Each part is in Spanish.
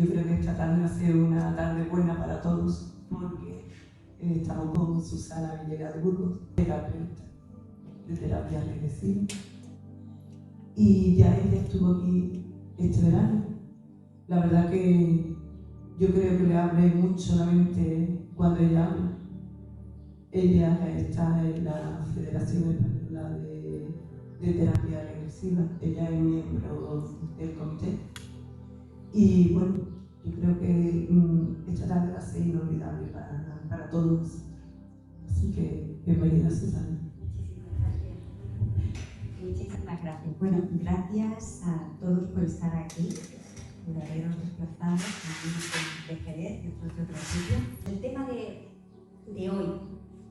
yo creo que esta tarde ha sido una tarde buena para todos, porque estamos con Susana Villegas de Burgos, terapeuta de terapia regresiva, y ya ella estuvo aquí este verano. La verdad que yo creo que le abre mucho la mente cuando ella habla. Ella está en la Federación Española de Terapia Regresiva, ella es miembro del comité. Y bueno, yo creo que esta tarde va a ser inolvidable para todos. Así que bienvenida, Susana. Muchísimas gracias. Bueno, gracias a todos por estar aquí, por haberos desplazado de Jerez y otros de otros sitios. El tema de hoy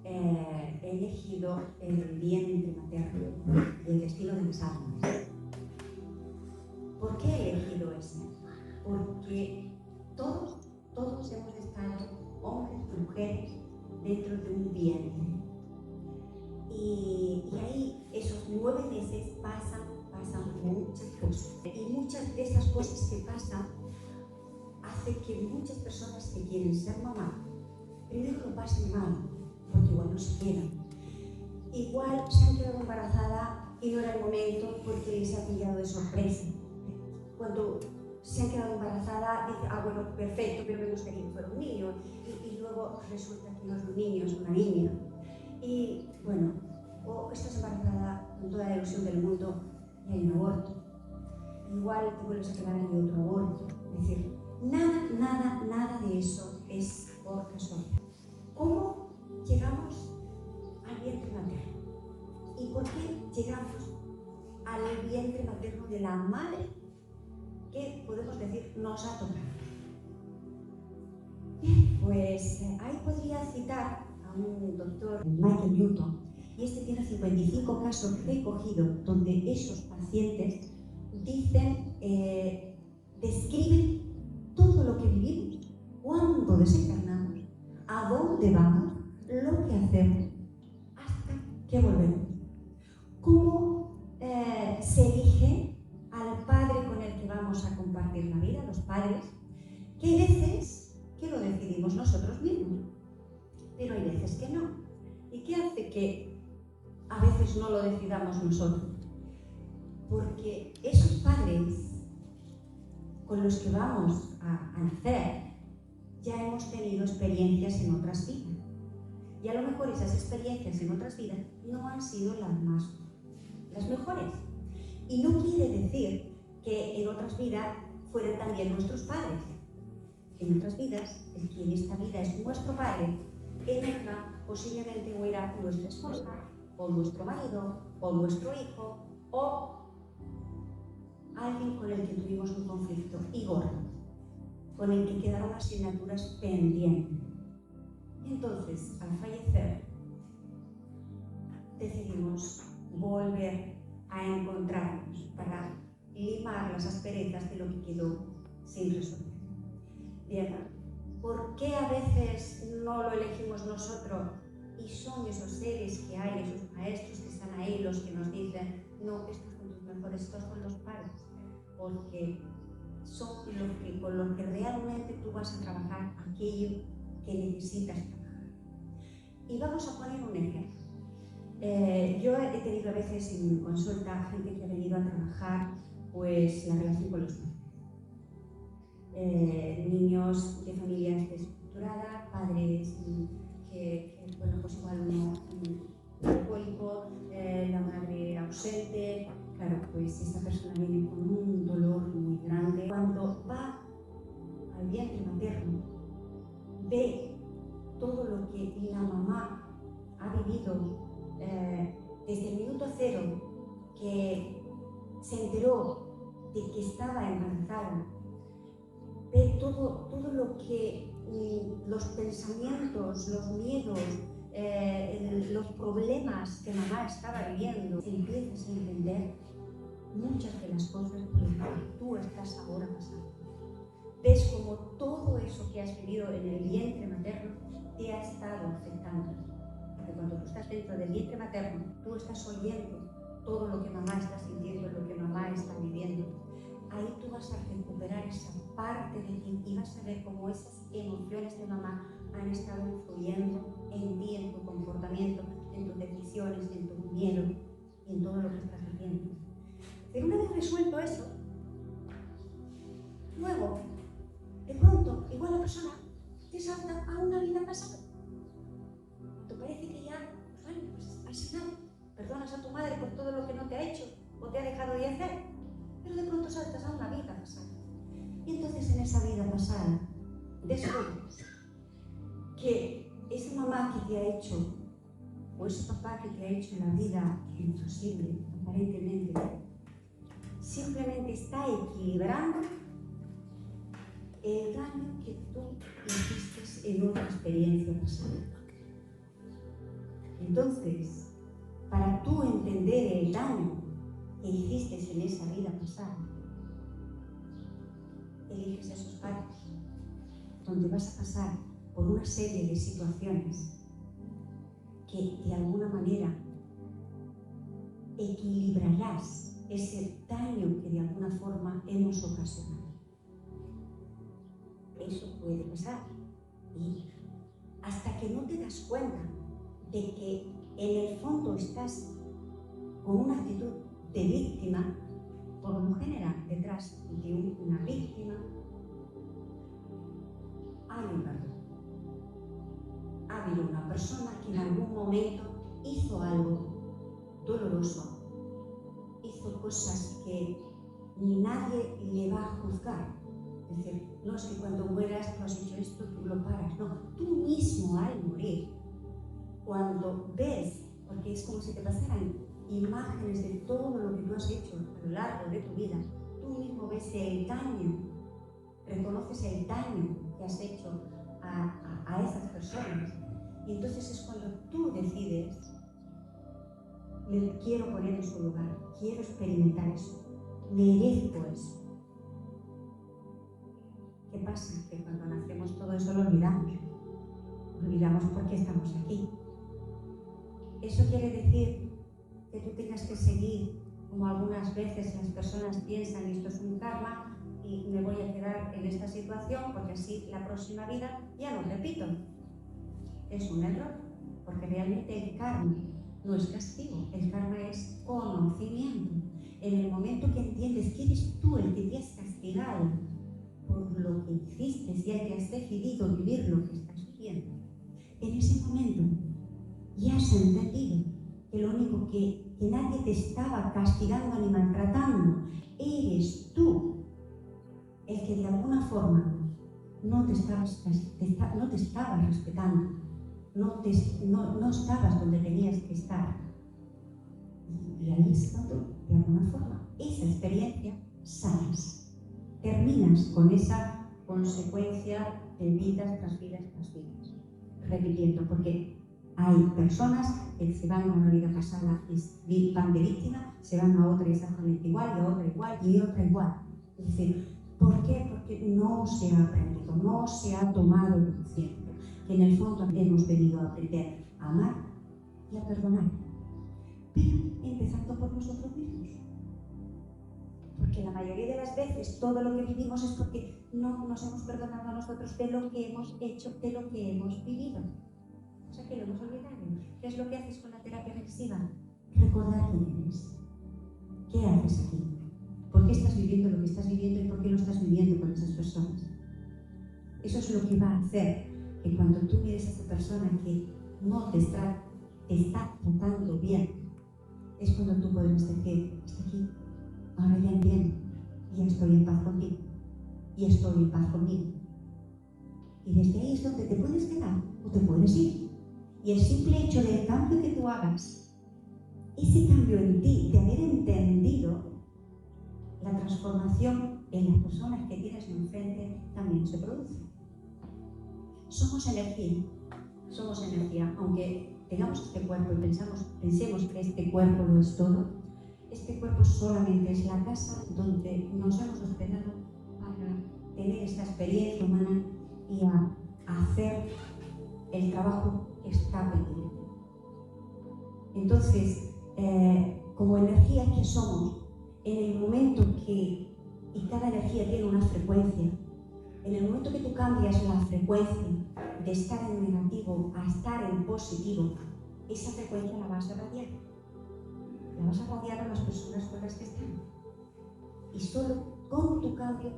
he elegido el vientre materno y el destino de las almas. ¿Por qué he elegido ese? Porque todos hemos estado, hombres, mujeres, dentro de un vientre. Y ahí esos 9 meses pasan muchas cosas. Y muchas de esas cosas que pasan hacen que muchas personas que quieren ser mamá, primero lo pasen mal, porque igual no se quedan. Igual se han quedado embarazadas y no era el momento porque se ha pillado de sorpresa. Cuando se han quedado embarazadas, dicen, bueno, perfecto, pero me gustaría que fuera un niño. Y luego resulta que no es un niño, es una niña. Y bueno, o estás embarazada con toda la ilusión del mundo y hay un aborto. Igual te vuelves a quedar y hay otro aborto. Es decir, nada de eso es por casualidad. ¿Cómo llegamos al vientre materno? ¿Y por qué llegamos al vientre materno de la madre que, podemos decir, nos ha tocado? Bien, pues ahí podría citar a un doctor, Michael Newton, y este tiene 55 casos que he cogido donde esos pacientes dicen, describen todo lo que vivimos, cuándo desencarnamos, a dónde vamos, lo que hacemos, hasta que volvemos. ¿Cómo se elige al padre con el que vamos a compartir la vida, los padres? Que hay veces que lo decidimos nosotros mismos, pero hay veces que no. ¿Y qué hace que a veces no lo decidamos nosotros? Porque esos padres con los que vamos a nacer ya hemos tenido experiencias en otras vidas. Y a lo mejor esas experiencias en otras vidas no han sido las mejores. Y no quiere decir que en otras vidas fueran también nuestros padres. En otras vidas, el que en esta vida es nuestro padre, en otra posiblemente o era nuestra esposa, o nuestro marido, o nuestro hijo, o alguien con el que tuvimos un conflicto y gordo, con el que quedaron asignaturas pendientes. Y entonces, al fallecer, decidimos volver a encontrarnos para limar las asperezas de lo que quedó sin resolver. Bien, ¿por qué a veces no lo elegimos nosotros y son esos seres que hay, esos maestros que están ahí los que nos dicen, no, estos son tus mejores, estos son los padres? Porque son con los que realmente tú vas a trabajar aquello que necesitas trabajar. Y vamos a poner un ejemplo. Yo he tenido a veces en mi consulta gente que ha venido a trabajar pues la relación con los padres. Niños de familias desestructuradas, padres que bueno, pues igual uno alcohólico, la madre ausente. Claro, pues esta persona viene con un dolor muy grande. Cuando va al vientre materno, ve todo lo que la mamá ha vivido desde el minuto cero, que se enteró de que estaba embarazada, ve todo lo que los pensamientos, los miedos, los problemas que mamá estaba viviendo, empiezas a entender muchas de las cosas por las que tú estás ahora pasando. Ves como todo eso que has vivido en el vientre materno te ha estado afectando. Porque cuando tú estás dentro del vientre materno, tú estás oyendo todo lo que mamá está sintiendo, lo que mamá está viviendo. ahí tú vas a recuperar esa parte de ti y vas a ver cómo esas emociones de mamá han estado influyendo en ti, en tu comportamiento, en tus decisiones, en tu miedo y en todo lo que estás haciendo. Pero una vez resuelto eso, luego, de pronto, igual la persona te salta a una vida pasada. Te parece que ya, pues bueno, pues al final perdonas a tu madre por todo lo que no te ha hecho o te ha dejado de hacer, pero de pronto saltas a una vida pasada. Y entonces en esa vida pasada descubres que esa mamá que te ha hecho, o ese papá que te ha hecho la vida imposible, aparentemente, simplemente está equilibrando el daño que tú hiciste en otra experiencia pasada. Entonces, para tú entender el daño que hiciste en esa vida pasada, eliges esos padres, donde vas a pasar por una serie de situaciones que de alguna manera equilibrarás ese daño que de alguna forma hemos ocasionado. Eso puede pasar. Y hasta que no te das cuenta de que en el fondo estás con una actitud de víctima, por lo general detrás de una víctima hay un perdón. Ha habido una persona que en algún momento hizo algo doloroso, hizo cosas que nadie le va a juzgar. Es decir, no es que cuando mueras tú has hecho esto, tú lo paras. No, tú mismo al morir, cuando ves, porque es como si te pasaran imágenes de todo lo que tú has hecho a lo largo de tu vida, tú mismo ves el daño, reconoces el daño que has hecho a esas personas. Y entonces es cuando tú decides, me quiero poner en su lugar, quiero experimentar eso, merezco eso. ¿Qué pasa? Que cuando nacemos todo eso lo olvidamos. Olvidamos por qué estamos aquí. Eso quiere decir que tú tengas que seguir, como algunas veces las personas piensan, esto es un karma y me voy a quedar en esta situación porque así la próxima vida ya lo repito. Es un error, porque realmente el karma no es castigo, el karma es conocimiento. En el momento que entiendes que eres tú el que te has castigado por lo que hiciste y el que has decidido vivir lo que estás viviendo, en ese momento ya has entendido que lo único que nadie te estaba castigando ni maltratando, eres tú el que de alguna forma no te estabas respetando, no estabas donde tenías que estar. Y ahí es cuando, de alguna forma, esa experiencia sanas. Terminas con esa consecuencia de vidas tras vidas tras vidas, repitiendo, porque hay personas que se van a una vida pasada y van de víctima, se van a otra exactamente igual, y a otra igual, y a otra igual. Es decir, ¿por qué? Porque no se ha aprendido, no se ha tomado conciencia, que en el fondo hemos venido a aprender a amar y a perdonar, pero empezando por nosotros mismos. Porque la mayoría de las veces todo lo que vivimos es porque no nos hemos perdonado a nosotros de lo que hemos hecho, de lo que hemos vivido. O sea que lo hemos olvidado. ¿Qué es lo que haces con la terapia regresiva? Recordar quién eres. ¿Qué haces aquí? ¿Por qué estás viviendo lo que estás viviendo y por qué lo estás viviendo con esas personas? Eso es lo que va a hacer que cuando tú mires a esa persona que no te está tratando bien, es cuando tú podrás decir, hasta aquí. Ahora ya entiendo, ya estoy en paz contigo, y estoy en paz conmigo. Y desde ahí es donde te puedes quedar o te puedes ir. Y el simple hecho del cambio que tú hagas, ese cambio en ti, de haber entendido la transformación en las personas que tienes enfrente, también se produce. Somos energía, aunque tengamos este cuerpo y pensemos que este cuerpo no es todo. Este cuerpo solamente es la casa donde nos hemos hospedado para tener esta experiencia humana y a hacer el trabajo que está pendiente. Entonces, como energía que somos, en el momento que y cada energía tiene una frecuencia. En el momento que tú cambias la frecuencia de estar en negativo a estar en positivo, esa frecuencia la vas a radiar. La vas a radiar a las personas con las que están. Y solo con tu cambio,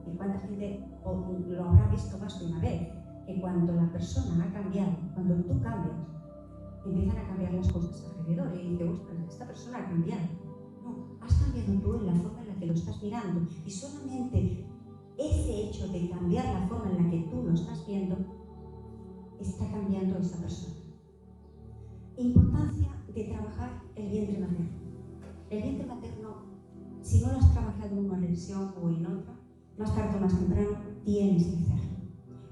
y cuánta gente lo habrá visto más de una vez, que cuando la persona ha cambiado, cuando tú cambias, empiezan a cambiar las cosas alrededor y dices, ostras, esta persona ha cambiado. No, has cambiado tú en la forma en la que lo estás mirando y solamente ese hecho de cambiar la forma en la que tú lo estás viendo está cambiando a esa persona. Importancia de trabajar el vientre materno. El vientre materno, si no lo has trabajado en una lesión o en otra, más tarde o más temprano tienes que hacerlo.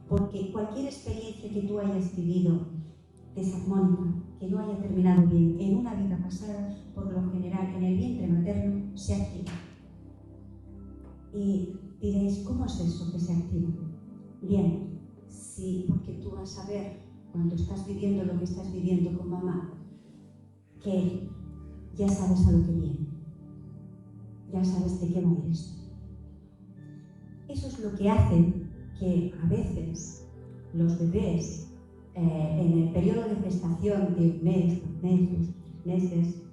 Porque cualquier experiencia que tú hayas vivido desarmónica, que no haya terminado bien en una vida pasada, por lo general en el vientre materno se activa. Y diréis, ¿cómo es eso que se activa? Bien, sí, porque tú vas a ver cuando estás viviendo lo que estás viviendo con mamá, que ya sabes a lo que viene, ya sabes de qué va a ir esto. Eso es lo que hace que a veces los bebés en el periodo de gestación de un mes, meses,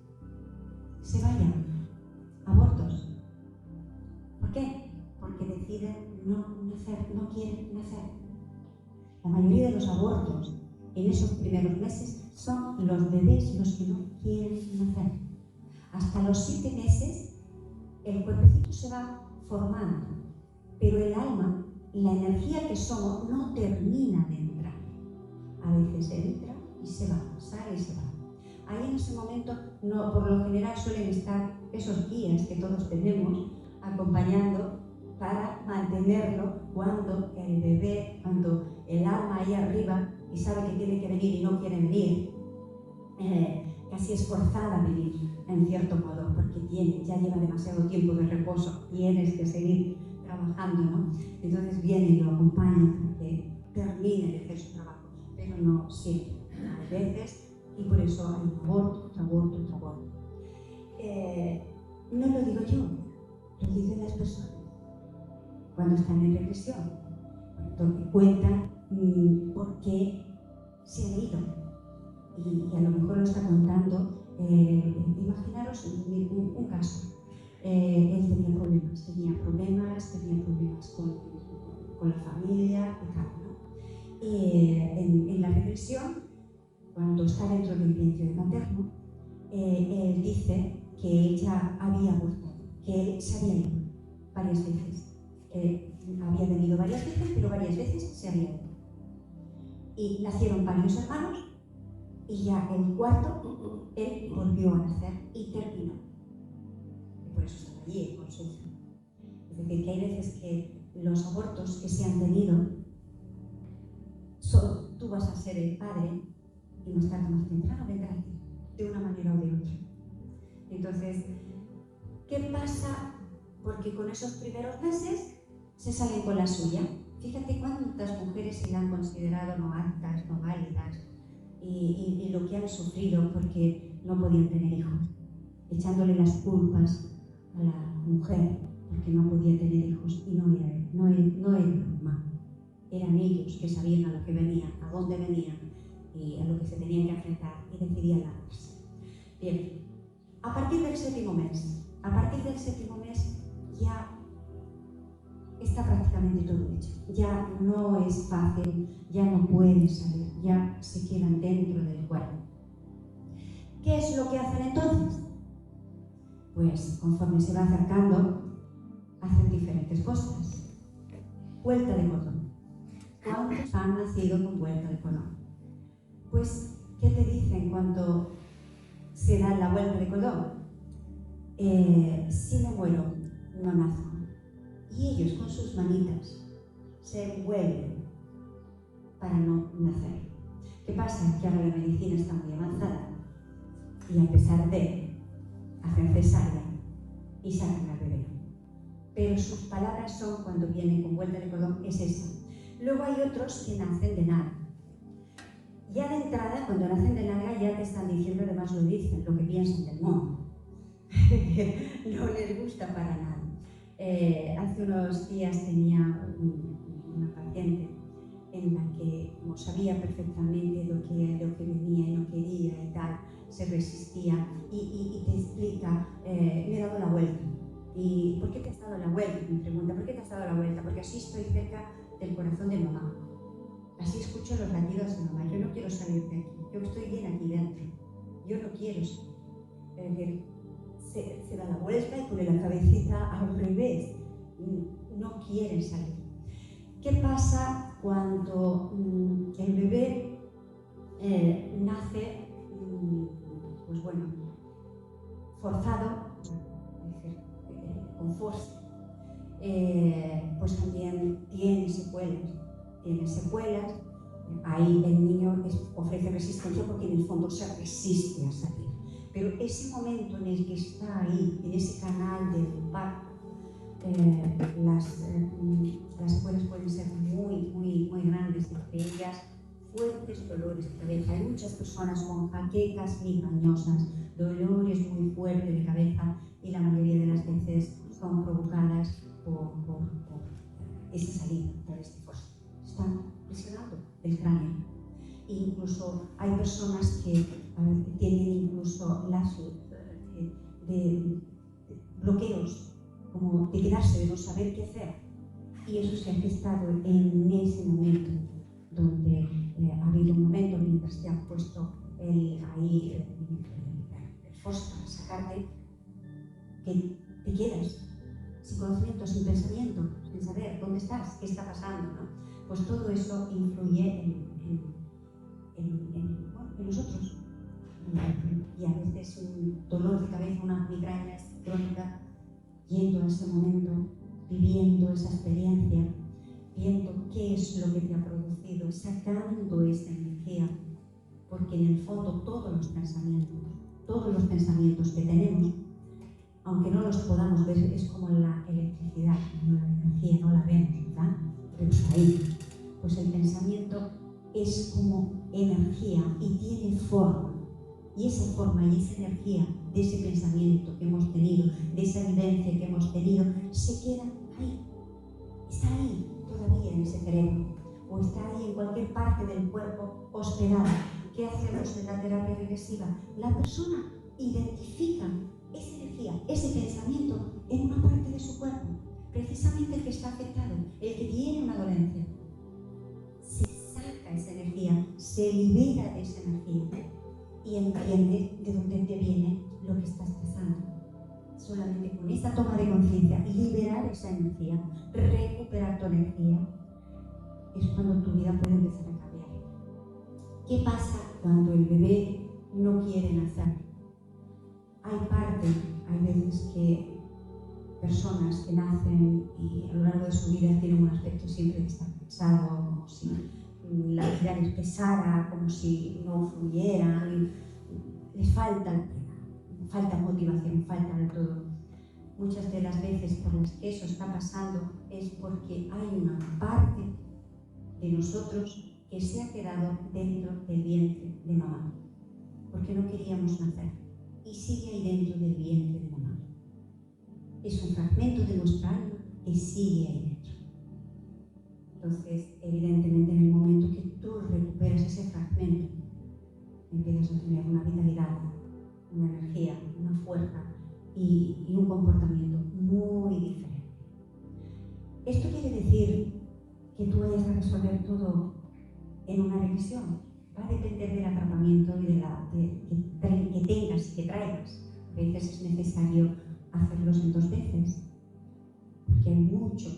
se vayan abortos. ¿Por qué? Porque deciden no nacer, no quieren nacer. La mayoría de los abortos en esos primeros meses son los bebés los que no quieren nacer. Hasta los 7 meses el cuerpecito se va formando, pero el alma, la energía que somos, no termina de entrar. A veces entra y se va, sale y se va. Ahí en ese momento, no, por lo general suelen estar esos guías que todos tenemos acompañando para mantenerlo cuando el bebé, cuando el alma ahí arriba y sabe que tiene que venir y no quiere venir, casi esforzada a venir en cierto modo, porque ya lleva demasiado tiempo de reposo, tienes que seguir trabajando, ¿no? Entonces viene y lo acompaña para que termine de hacer su trabajo, pero no siempre, a veces, y por eso hay un aborto, otro aborto, otro aborto. No lo digo yo, lo dicen las personas cuando están en regresión, cuando cuentan por qué se han ido, y a lo mejor lo está contando. Imaginaros un caso. Él tenía problemas con la familia y tal, ¿no? En la regresión, cuando está dentro del vientre materno, él dice que ella había abortado, que él se había ido varias veces. Había venido varias veces, pero varias veces se había ido. Y nacieron varios hermanos, y ya el cuarto, él volvió a nacer y terminó. Y por eso estaba allí con su hijo. Es decir, que hay veces que los abortos que se han tenido, tú vas a ser el padre y más tarde o más temprano vendrá a ti, de una manera o de otra. Entonces, ¿qué pasa? Porque con esos primeros meses se salen con la suya. Fíjate cuántas mujeres se la han considerado no aptas, no válidas, y lo que han sufrido porque no podían tener hijos, echándole las culpas a la mujer porque no podía tener hijos, y no era normal. Eran ellos que sabían a lo que venían, a dónde venían y a lo que se tenían que enfrentar, y decidían largarse. Bien, a partir del séptimo mes ya está prácticamente todo hecho. Ya no es fácil, ya no pueden salir, ya se quedan dentro del cuerpo. ¿Qué es lo que hacen entonces? Pues conforme se va acercando, hacen diferentes cosas. Vuelta de cordón. ¿Cuántos han nacido con vuelta de cordón? Pues, ¿qué te dicen cuando se dan la vuelta de cordón? Si me muero, no nazco. Y ellos con sus manitas se envuelven para no nacer. ¿Qué pasa? Que ahora la medicina está muy avanzada y a pesar de hacer cesárea y sacan al bebé. Pero sus palabras son, cuando vienen con vuelta de cordón, es esa. Luego hay otros que nacen de nada. Ya de entrada, cuando nacen de nada, ya te están diciendo, además lo dicen, lo que piensan del mundo. No les gusta para nada. Hace unos días tenía una paciente en la que, como sabía perfectamente lo que venía y no quería y tal, se resistía y te explica, me he dado la vuelta. ¿Y por qué te has dado la vuelta? Me pregunta, ¿por qué te has dado la vuelta? Porque así estoy cerca del corazón de mamá. Así escucho los latidos de mamá. Yo no quiero salir de aquí. Yo estoy bien aquí dentro. Yo no quiero salir. Es decir, se da la vuelta y pone la cabecita al revés. No quiere salir. ¿Qué pasa cuando el bebé nace, pues bueno, forzado, es decir, con fuerza? Pues también tiene secuelas. Ahí el niño ofrece resistencia porque en el fondo se resiste a salir. Pero ese momento en el que está ahí, en ese canal del parto, las secuelas pueden ser muy grandes, entre ellas fuertes dolores de cabeza. Hay muchas personas con jaquecas migrañosas, dolores muy fuertes de cabeza, y la mayoría de las veces son provocadas por esa salida por este foso. Están presionando el cráneo. E incluso hay personas que tienen incluso lazos de bloqueos, como de quedarse, de no saber qué hacer. Y eso se ha gestado en ese momento, donde ha habido un momento mientras te han puesto el foso para sacarte, que te quedas sin conocimiento, sin pensamiento, sin saber dónde estás, qué está pasando, ¿no? Pues todo eso influye en nosotros. Y a veces un dolor de cabeza, una migraña crónica, yendo a ese momento, viviendo esa experiencia, viendo qué es lo que te ha producido, sacando esa energía, porque en el fondo todos los pensamientos que tenemos, aunque no los podamos ver, es como la electricidad, como la energía, no la vemos, ¿verdad? Pero está ahí. Pues el pensamiento es como energía y tiene forma. Y esa forma y esa energía de ese pensamiento que hemos tenido, de esa vivencia que hemos tenido, se queda ahí. Está ahí todavía en ese cerebro. O está ahí en cualquier parte del cuerpo hospedada. ¿Qué hacemos en la terapia regresiva? La persona identifica esa energía, ese pensamiento en una parte de su cuerpo, precisamente el que está afectado, el que tiene una dolencia. Se saca esa energía, se libera de esa energía y entiende de dónde te viene lo que estás pasando. Solamente con esa toma de conciencia, liberar esa energía, recuperar tu energía, es cuando tu vida puede empezar a cambiar. ¿Qué pasa cuando el bebé no quiere nacer? Hay veces que personas que nacen y a lo largo de su vida tienen un aspecto siempre que está pesado, como si la vida les pesara, como si no fluyeran, les falta motivación, falta de todo. Muchas de las veces por las que eso está pasando es porque hay una parte de nosotros que se ha quedado dentro del vientre de mamá, porque no queríamos nacer. Y sigue ahí dentro del vientre de mamá. Es un fragmento de nuestra alma que sigue ahí dentro. Entonces, evidentemente, en el momento que tú recuperas ese fragmento, empiezas a tener una vitalidad, una energía, una fuerza y un comportamiento muy diferente. Esto quiere decir que tú vayas a resolver todo en una regresión. Va a depender del atrapamiento y que tengas y que traigas. A veces es necesario hacerlos en 2 veces, porque hay mucho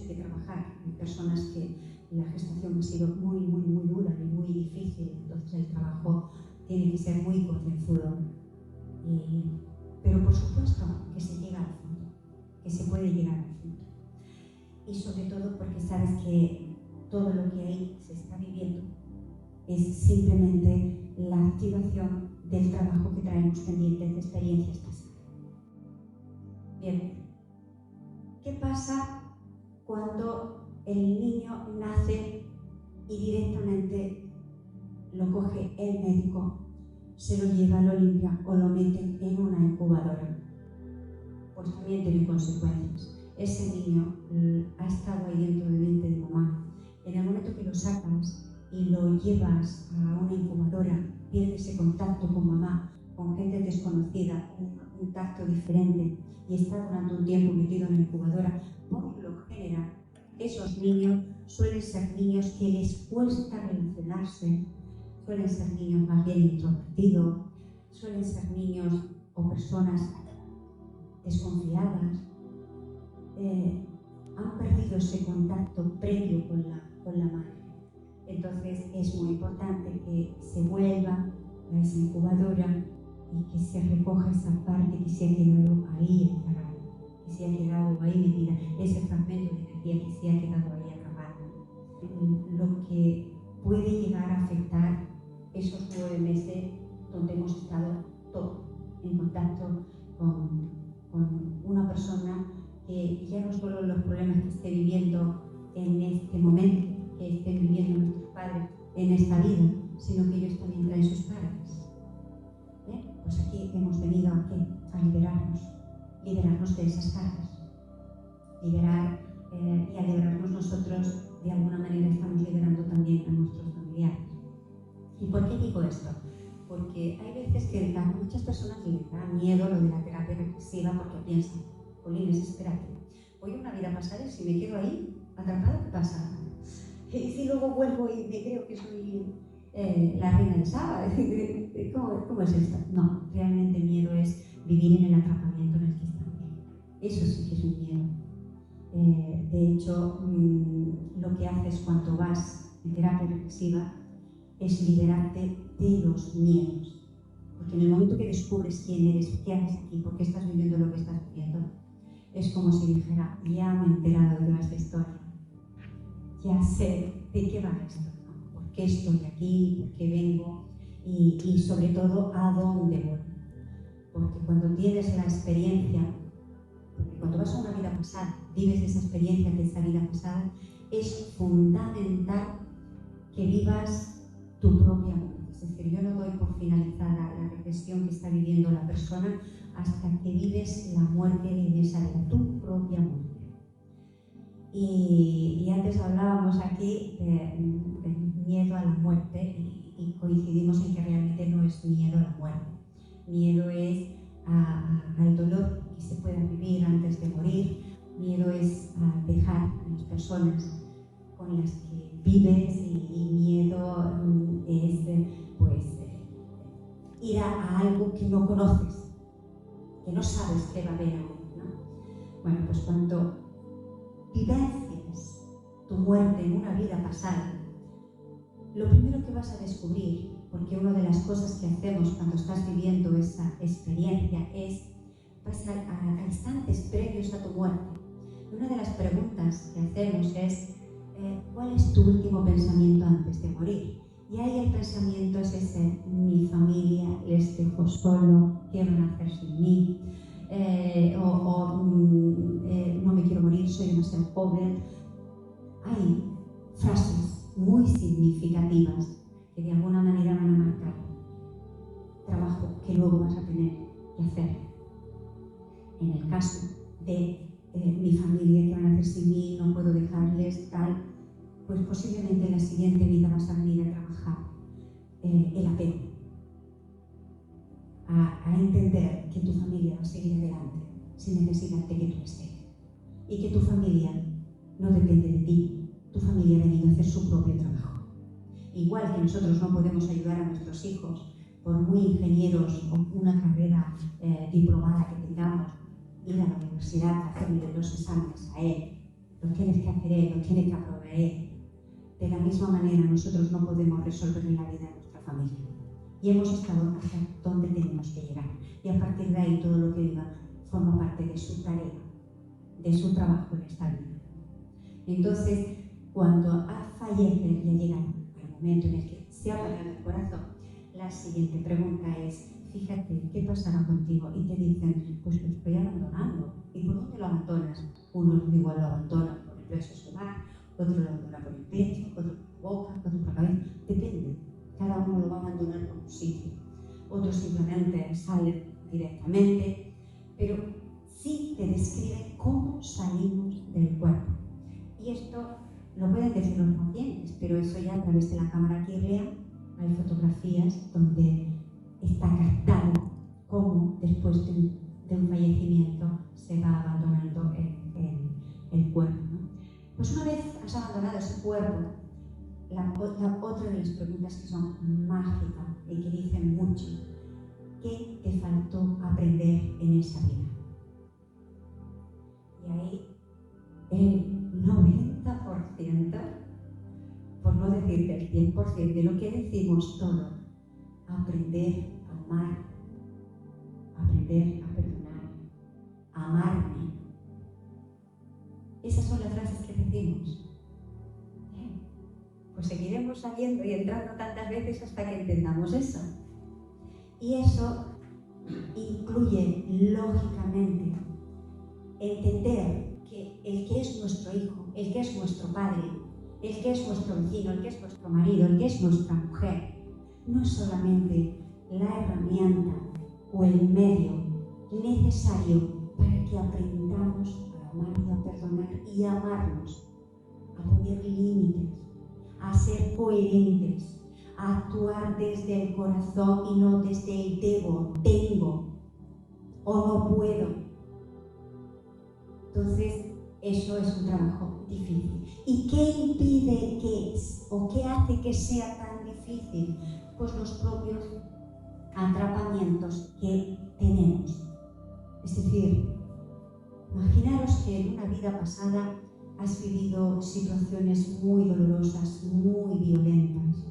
que trabajar. Hay personas que la gestación ha sido muy dura y muy difícil, entonces el trabajo tiene que ser muy concienzudo. Pero por supuesto que se llega al fondo, que se puede llegar al fondo. Y sobre todo porque sabes que todo lo que ahí se está viviendo es simplemente la activación del trabajo que traemos pendientes de experiencias pasadas. Bien, ¿qué pasa cuando el niño nace y directamente lo coge el médico, se lo lleva, lo limpia o lo mete en una incubadora? Pues también tiene consecuencias. ese niño ha estado ahí dentro de mente de mamá. En el momento que lo sacas y lo llevas a una incubadora, pierdes ese contacto con mamá, con gente desconocida, un tacto diferente, y está durante un tiempo metido en la incubadora. Por lo general, esos niños suelen ser niños que les cuesta relacionarse, suelen ser niños más bien introvertidos, suelen ser niños o personas desconfiadas, han perdido ese contacto previo con la madre. Entonces es muy importante que se vuelva a esa incubadora y que se recoja esa parte que se ha quedado ahí encerrada, que se ha quedado ahí metida, ese fragmento de energía que se ha quedado ahí atrapado. Lo que puede llegar a afectar esos 9 meses donde hemos estado todos en contacto con una persona que ya no solo los problemas que esté viviendo en este momento, que estén viviendo nuestros padres en esta vida, sino que ellos también traen sus padres. Pues aquí hemos venido a liberarnos de esas cargas, liberar y al liberarnos nosotros, de alguna manera estamos liberando también a nuestros familiares. ¿Y por qué digo esto? Porque hay veces que a muchas personas les da miedo lo de la terapia regresiva porque piensan, Polines, espérate, voy a una vida pasada y si me quedo ahí atrapada, ¿qué pasa? Y si luego vuelvo y me creo que soy la reina de Saba, ¿cómo es esto? No, realmente miedo es vivir en el atrapamiento en el que estamos. Eso sí que es un miedo. De hecho, lo que haces cuando vas en terapia regresiva es liberarte de los miedos. Porque en el momento que descubres quién eres, qué haces aquí, por qué estás viviendo lo que estás viviendo, es como si dijera, ya me he enterado de esta historia, ya sé de qué va esto, ¿no? ¿Por qué estoy aquí? ¿Por qué vengo? Y sobre todo, ¿a dónde voy? Porque cuando tienes la experiencia, porque cuando vas a una vida pasada, vives esa experiencia de esa vida pasada, es fundamental que vivas tu propia muerte. Es decir, yo no doy por finalizada la regresión que está viviendo la persona hasta que vives la muerte en esa vida, tu propia muerte. Y antes hablábamos aquí del miedo a la muerte y coincidimos en que realmente no es miedo a la muerte. Miedo es al dolor que se pueda vivir antes de morir. Miedo es a dejar a las personas con las que vives y miedo es ir a algo que no conoces, que no sabes qué va a haber aún, ¿no? Bueno, pues cuando vivencias tu muerte en una vida pasada, lo primero que vas a descubrir, porque una de las cosas que hacemos cuando estás viviendo esa experiencia es pasar a instantes previos a tu muerte. Una de las preguntas que hacemos es ¿cuál es tu último pensamiento antes de morir? Y ahí el pensamiento es ese, mi familia les dejo solo, ¿qué van a hacer sin mí? No me quiero morir, soy demasiado joven. Hay frases muy significativas que de alguna manera van a marcar trabajo que luego vas a tener que hacer. En el caso de mi familia, ¿qué van a hacer sin mí? No puedo dejarles tal. Pues posiblemente en la siguiente vida vas a venir a trabajar el apego, a entender que tu familia va a seguir adelante sin necesidad de que tú estés y que tu familia no depende de ti, tu familia ha venido a hacer su propio trabajo. Igual que nosotros no podemos ayudar a nuestros hijos, por muy ingenieros o una carrera diplomada que tengamos, ir a la universidad, hacerle los exámenes a él, lo tienes que hacer él, lo tiene que aprobar él. De la misma manera, nosotros no podemos resolver la vida de nuestra familia. Y hemos estado hasta donde tenemos que llegar. Y a partir de ahí, todo lo que viva forma parte de su tarea, de su trabajo en esta vida. Entonces, cuando fallece, le llega al momento en el que se ha parado el corazón, la siguiente pregunta es, fíjate, ¿qué pasará contigo? Y te dicen, pues lo estoy abandonando. ¿Y por dónde lo abandonas? Unos igual lo abandonan por el plexo solar, otro lo abandona por el pecho, otro por la boca, otro por la cabeza. Depende. Cada uno lo va a abandonar por un sitio. Otros simplemente salen directamente. Pero sí te describe cómo salimos del cuerpo. Y esto lo pueden decir los pacientes, pero eso ya a través de la cámara Kirlian hay fotografías donde está captado cómo después de un fallecimiento se va abandonando el cuerpo, ¿no? Pues una vez has abandonado ese cuerpo, otra de las preguntas que son mágicas y que dicen mucho: ¿qué te faltó aprender en esa vida? Y ahí el 90%, por no decir el 100% de lo que decimos todo: aprender a amar, aprender a perdonar, amarme. Esas son las frases que decimos. Pues seguiremos saliendo y entrando tantas veces hasta que entendamos eso. Y eso incluye, lógicamente, entender que el que es nuestro hijo, el que es nuestro padre, el que es nuestro vecino, el que es nuestro marido, el que es nuestra mujer, no es solamente la herramienta o el medio necesario para que aprendamos a amar y a perdonar y a amarnos, a poner límites, a ser coherentes, a actuar desde el corazón y no desde el debo, tengo o no puedo. Entonces, eso es un trabajo difícil. ¿Y qué impide o qué hace que sea tan difícil? Pues los propios atrapamientos que tenemos. Es decir, imaginaros que en una vida pasada has vivido situaciones muy dolorosas, muy violentas.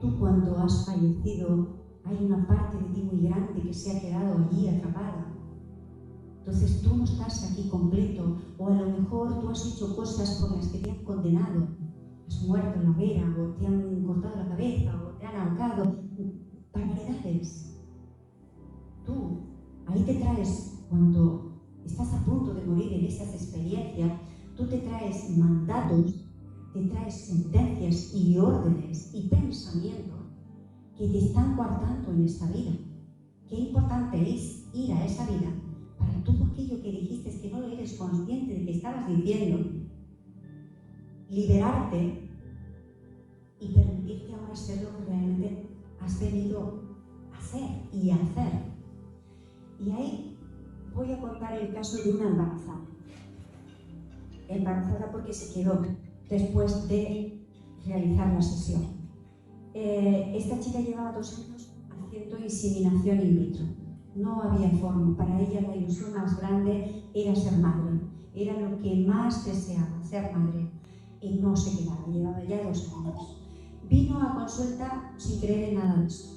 Tú cuando has fallecido, hay una parte de ti muy grande que se ha quedado allí atrapada. Entonces tú no estás aquí completo, o a lo mejor tú has hecho cosas por las que te han condenado. Has muerto en la hoguera, o te han cortado la cabeza, o te han ahorcado. Barbaridades. Tú, ahí te traes, cuando estás a punto de morir en esas experiencias, tú te traes mandatos, te traes sentencias y órdenes y pensamientos que te están guardando en esta vida. Qué importante es ir a esa vida para todo aquello que dijiste que no eres consciente de que estabas diciendo, liberarte y permitirte ahora ser lo que realmente has venido a ser y a hacer. Y ahí voy a contar el caso de una embarazada. Embarazada porque se quedó después de realizar la sesión. Esta chica llevaba 2 años haciendo inseminación in vitro. No había forma. Para ella la ilusión más grande era ser madre. Era lo que más deseaba, ser madre. Y no se quedaba, llevaba ya 2 años. Vino a consulta sin creer en nada de eso.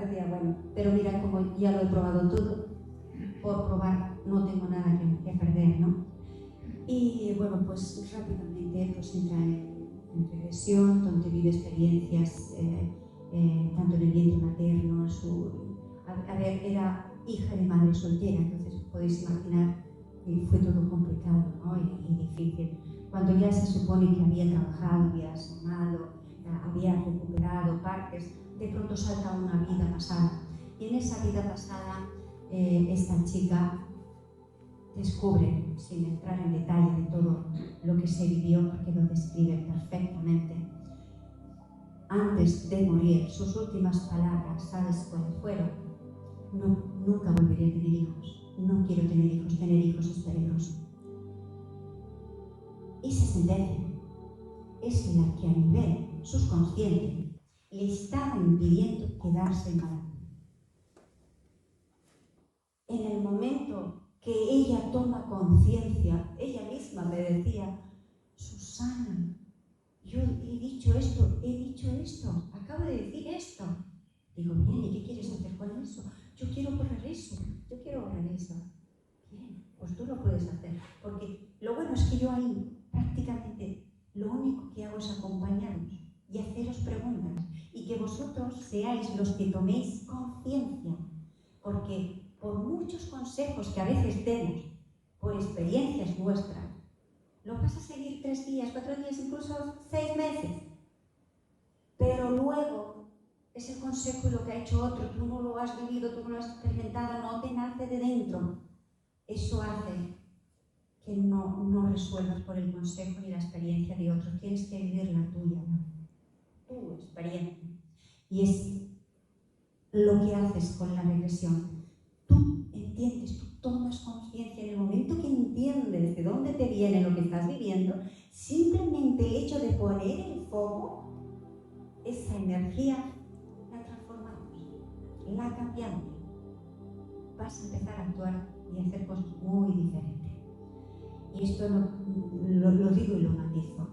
Decía, bueno, pero mira, como ya lo he probado todo, por probar no tengo nada que perder, ¿no? Y bueno, pues rápidamente pues entra en regresión, donde vive experiencias tanto en el vientre materno, era hija de madre soltera, entonces podéis imaginar que fue todo complicado, ¿no? y difícil. Cuando ya se supone que había trabajado, había sanado, había recuperado partes, de pronto salta una vida pasada. Y en esa vida pasada, esta chica descubre, sin entrar en detalle de todo lo que se vivió, porque lo describe perfectamente, antes de morir, sus últimas palabras, ¿sabes cuáles fueron? Nunca volveré a tener hijos, no quiero tener hijos es peligroso. Esa sentencia es la que a nivel subconsciente le estaba impidiendo quedarse embarazada. En el momento que ella toma conciencia, ella misma me decía, Susana, yo he dicho esto, acabo de decir esto. Digo, bien, ¿y qué quieres hacer con eso? Yo quiero borrar eso. Bien, pues tú lo puedes hacer, porque lo bueno es que yo ahí prácticamente lo único que hago es acompañaros y haceros preguntas y que vosotros seáis los que toméis conciencia, porque por muchos consejos que a veces demos, por experiencias nuestras, lo vas a seguir 3 días, 4 días, incluso 6 meses. Pero luego es el consejo y lo que ha hecho otro, tú no lo has vivido, tú no lo has experimentado, no te nace de dentro. Eso hace que no resuelvas por el consejo ni la experiencia de otros. Tienes que vivir la tuya, ¿no? Tu experiencia. Y es lo que haces con la regresión. Tú entiendes, tú tomas conciencia en el momento que entiendes de dónde te viene lo que estás viviendo, simplemente el hecho de poner el foco, esa energía la transformamos, la cambiamos. Vas a empezar a actuar y a hacer cosas muy diferentes. Y esto lo digo y lo matizo.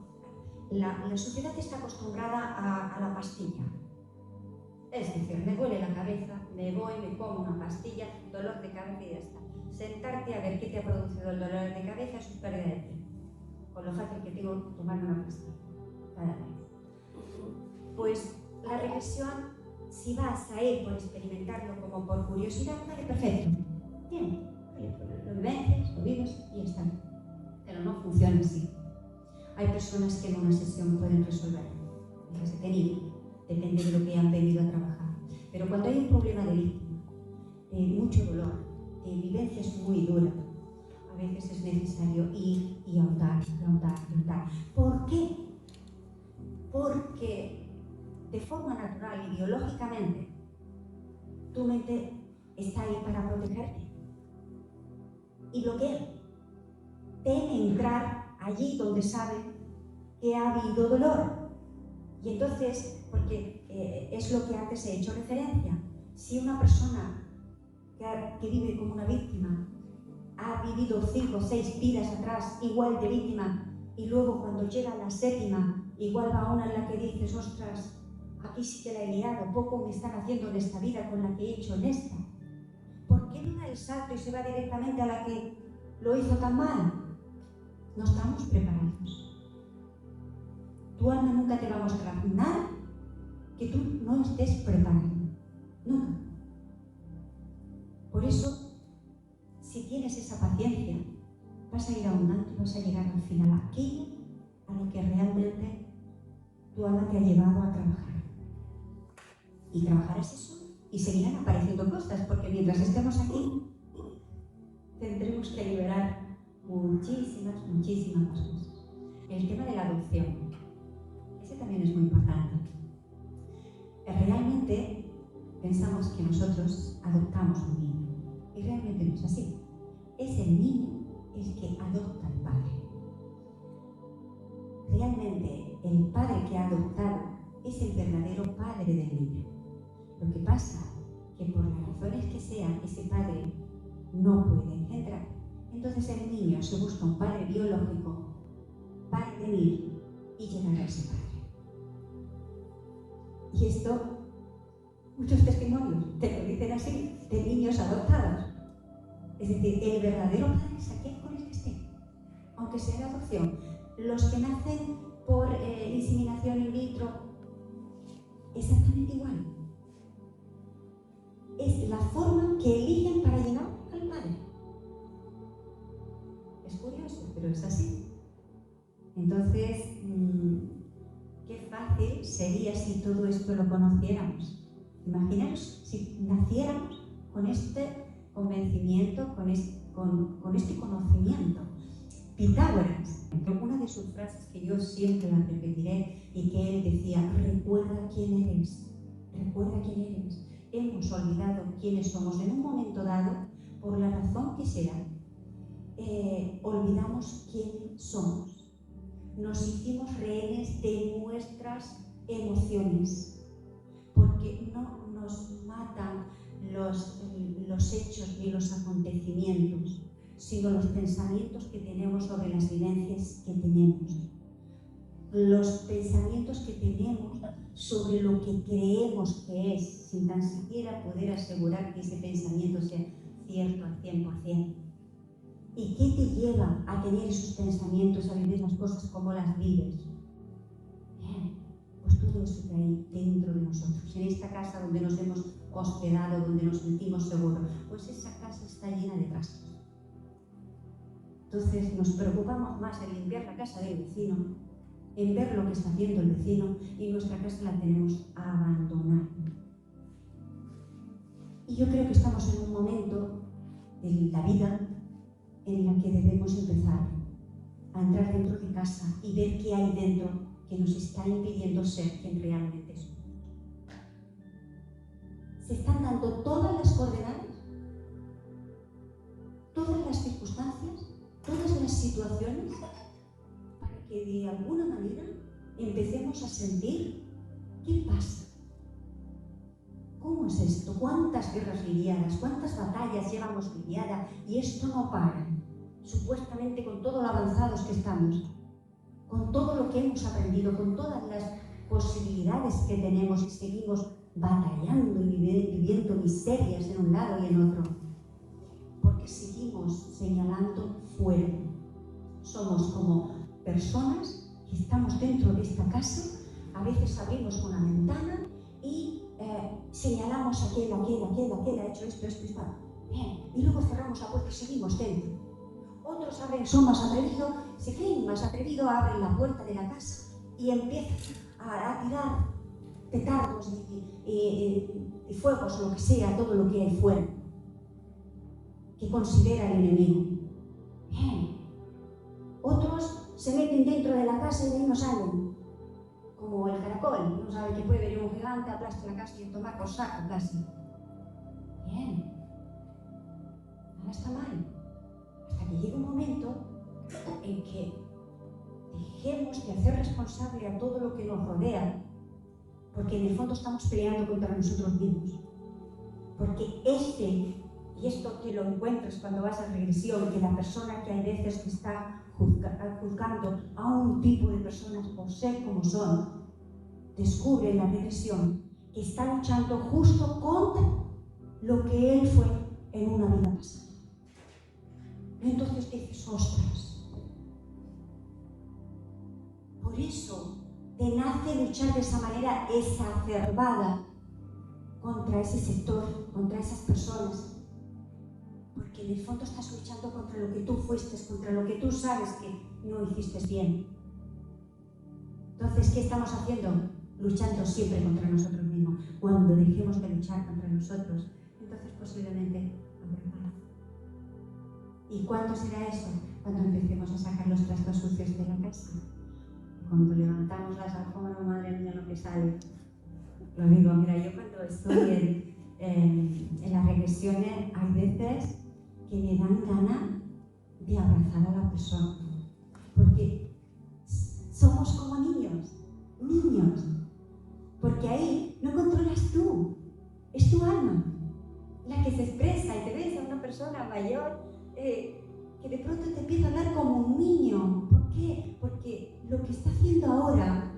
La sociedad está acostumbrada a la pastilla. Es decir, me duele la cabeza, me voy, me como una pastilla, dolor de cabeza y ya está. Sentarte a ver qué te ha producido el dolor de cabeza es pérdida de tiempo. Con lo fácil que tengo tomar una pastilla cada vez. Pues la regresión, si vas a ir por experimentarlo como por curiosidad, vale, perfecto. Bien, lo vivencias, lo vives y ya está. Pero no funciona así. Hay personas que en una sesión pueden resolverlo. Las he tenido. Depende de lo que han venido a trabajar. Pero cuando hay un problema de víctima, de mucho dolor, de vivencias muy duras, a veces es necesario ir y ahondar. ¿Por qué? Porque de forma natural y biológicamente, tu mente está ahí para protegerte y bloquea. Teme entrar allí donde sabe que ha habido dolor. Y entonces, porque es lo que antes he hecho referencia, si una persona que vive como una víctima ha vivido 5 o 6 vidas atrás igual de víctima y luego cuando llega a la 7ª igual va una en la que dices, ostras, aquí sí que la he liado, poco me están haciendo en esta vida con la que he hecho en esta. ¿Por qué no da el salto y se va directamente a la que lo hizo tan mal? No estamos preparados. Tu alma nunca te va a mostrar nada que tú no estés preparado. Nunca. Por eso, si tienes esa paciencia, vas a ir ahondando y vas a llegar al final a aquello a lo que realmente tu alma te ha llevado a trabajar. Y trabajarás eso y seguirán apareciendo cosas, porque mientras estemos aquí, tendremos que liberar muchísimas más cosas. El tema de la adopción. Ese también es muy importante. Realmente pensamos que nosotros adoptamos un niño y realmente no es así. Es el niño el que adopta al padre. Realmente el padre que ha adoptado es el verdadero padre del niño. Lo que pasa que por las razones que sean, ese padre no puede engendrar. Entonces el niño se busca un padre biológico para venir y llegar a ese padre. Y esto, muchos testimonios te lo dicen así, de niños adoptados. Es decir, el verdadero padre es aquel con el que esté, aunque sea de adopción. Los que nacen por inseminación in vitro, exactamente igual. Es la forma que eligen para llegar al padre. Es curioso, pero es así. Entonces, qué fácil sería si todo esto lo conociéramos. Imaginaros si naciéramos con este convencimiento, con este conocimiento. Pitágoras, una de sus frases que yo siempre la repetiré y que él decía, recuerda quién eres, recuerda quién eres. Hemos olvidado quiénes somos en un momento dado, por la razón que sea, olvidamos quién somos. Nos hicimos rehenes de nuestras emociones, porque no nos matan los hechos ni los acontecimientos, sino los pensamientos que tenemos sobre las vivencias que tenemos. Los pensamientos que tenemos sobre lo que creemos que es, sin tan siquiera poder asegurar que ese pensamiento sea cierto al 100%. ¿Y qué te lleva a tener esos pensamientos, a vivir las cosas como las vives? Bien, pues todo eso que hay dentro de nosotros, en esta casa donde nos hemos hospedado, donde nos sentimos seguros, pues esa casa está llena de trastos. Entonces nos preocupamos más en limpiar la casa del vecino en ver lo que está haciendo el vecino y nuestra casa la tenemos abandonada. Y yo creo que estamos en un momento de la vida en la que debemos empezar a entrar dentro de casa y ver qué hay dentro que nos está impidiendo ser quien realmente somos. Se están dando todas las coordenadas, todas las circunstancias, todas las situaciones para que de alguna manera empecemos a sentir qué pasa. ¿Cómo es esto? ¿Cuántas guerras lidiadas? ¿Cuántas batallas llevamos lidiadas? Y esto no para. Supuestamente con todo lo avanzados que estamos, con todo lo que hemos aprendido, con todas las posibilidades que tenemos y seguimos batallando y viviendo miserias en un lado y en otro, porque seguimos señalando fuera. Somos como personas que estamos dentro de esta casa, a veces abrimos una ventana y señalamos aquel ha hecho esto, bien, y luego cerramos la puerta y seguimos dentro. Otros son más atrevidos, se creen más atrevidos, abren la puerta de la casa y empiezan a tirar petardos y fuegos, lo que sea, todo lo que hay fuera, que considera el enemigo. Bien. Otros se meten dentro de la casa y de ahí no salen, como el caracol, no sabe que puede venir un gigante, aplasta la casa y el tomar por saco casi. Bien, nada está mal. Hasta que llega un momento en que dejemos de hacer responsable a todo lo que nos rodea, porque en el fondo estamos peleando contra nosotros mismos. Porque y esto te lo encuentras cuando vas a regresión, que la persona que hay veces que está juzgando a un tipo de personas por ser como son, descubre en la regresión que está luchando justo contra lo que él fue en una vida pasada. Entonces dices, ostras, por eso te nace luchar de esa manera exacerbada contra ese sector, contra esas personas, porque en el fondo estás luchando contra lo que tú fuiste, contra lo que tú sabes que no hiciste bien. Entonces, ¿qué estamos haciendo? Luchando siempre contra nosotros mismos. Cuando dejemos de luchar contra nosotros, entonces posiblemente habrá paz. ¿Y cuándo será eso? Cuando empecemos a sacar los trastos sucios de la casa. Cuando levantamos las alfombras, madre mía, lo que sale. Lo digo, mira, yo cuando estoy en las regresiones, hay veces que me dan ganas de abrazar a la persona. Porque somos como niños. Porque ahí no controlas tú, es tu alma la que se expresa y te ves a una persona mayor que de pronto te empieza a hablar como un niño. ¿Por qué? Porque lo que está haciendo ahora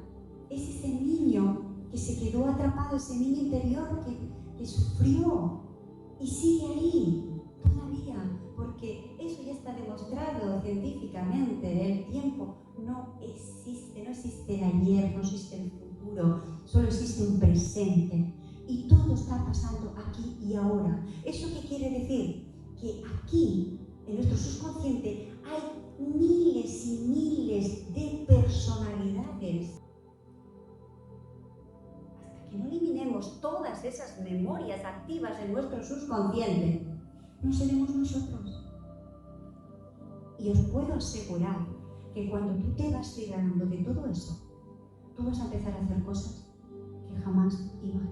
es ese niño que se quedó atrapado, ese niño interior que sufrió y sigue ahí todavía, porque eso ya está demostrado científicamente. El tiempo no existe el ayer, no existe el futuro, solo existe un presente y todo está pasando aquí y ahora. ¿Eso qué quiere decir? Que aquí, en nuestro subconsciente, hay miles y miles de personalidades. Hasta que no eliminemos todas esas memorias activas en nuestro subconsciente, no seremos nosotros. Y os puedo asegurar que cuando tú te vas liberando de todo eso, tú vas a empezar a hacer cosas que jamás imaginaste.